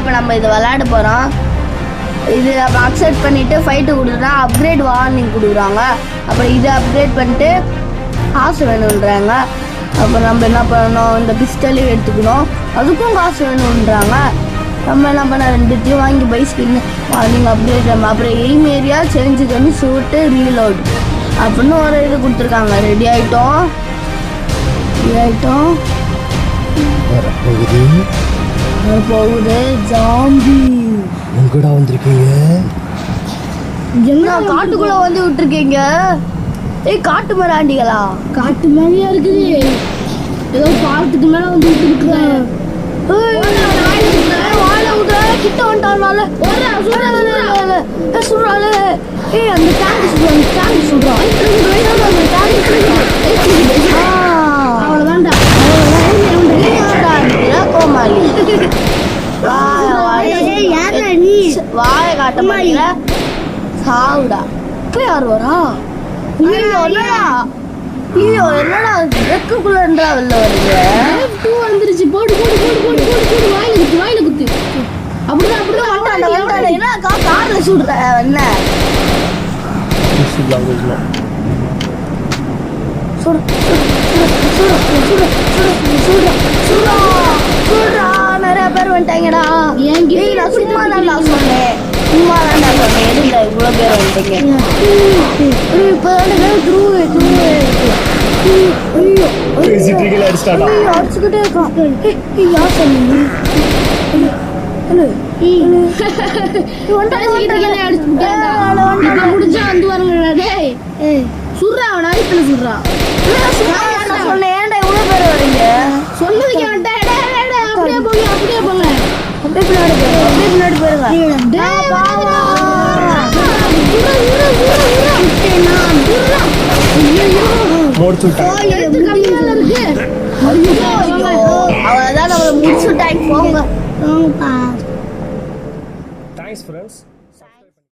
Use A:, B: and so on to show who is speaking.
A: இப்போ நம்ம இதை விளையாட போகிறோம். இது நம்ம அக்செப்ட் பண்ணிவிட்டு ஃபைட்டு கொடுத்துட்டா அப்கிரேட் வார்னிங் கொடுக்குறாங்க. அப்புறம் இதை அப்கிரேட் பண்ணிட்டு காசு வேணுன்றாங்க. அப்புறம் நம்ம என்ன பண்ணணும், இந்த பிஸ்டலையும் எடுத்துக்கணும், அதுக்கும் காசு வேணுன்றாங்க. நம்ம என்ன பண்ண ரெண்டுத்தையும் வாங்கி பை ஸ்கின் வார்னிங் அப்கிரேட். அப்புறம் எய்ம் ஏரியா சேஞ்சு பண்ணி ஷூட்டு ரீலோட் அப்படின்னு ஒரு இது கொடுத்துருக்காங்க. ரெடி ஆகிட்டோம். போகுது ஜாம்பி.
B: எங்கடா வந்திருக்கீங்க?
A: என்ன காட்டுக்குள்ள வந்து விட்டுருக்கீங்க? ஏய் காட்டு மராண்டிகளா?
C: காட்டு மாதிரியா இருக்குது. ஏதோ பாலத்துக்கு மேல வந்து விட்டுருக்கேன்.
A: கிட்ட வந்துட்டால சுடுறாள். ஏய் அந்த டேங்க் சுடுறான்.
C: அவ்வளவுதான்டா
A: கோமாளி. வாய காட்ட மாட்டீங்களா? சாவுடா. இப்ப யார் வரா? என்னடா வெக்குக்குள்ளன்றா வெளில வருது.
C: வந்துருச்சு. போடு போடு போடு போடு போடு போடு. வாயில குத்து அப்படிதான்
A: வந்துட்டான். என்ன கார்ல சுடுற என்ன? நிறைய பேர் வந்துட்டாங்கடா. நான் சும்மா தான்டா சொன்னேன். எதுல இவ்வளோ பேர் வந்துட்டீங்க? இப்போ அடிச்சுக்கிட்டே இருக்கான். யார் சொன்னீங்க?
C: முடிஞ்சா வந்து வாருங்க. சுடுறா அவன் அடிப்பில் சுடுறா.
A: சொன்னேன் ஏன்டா இவ்வளோ பேர் வரீங்க?
C: சொன்னதுக்கு அப்படியே போங்க அப்படியே போங்க.
A: அப்படியே பின்னாடி போயிருங்க. அவ்வளவுதான் நம்மளை முடிச்சுட்டாங்க. போங்க.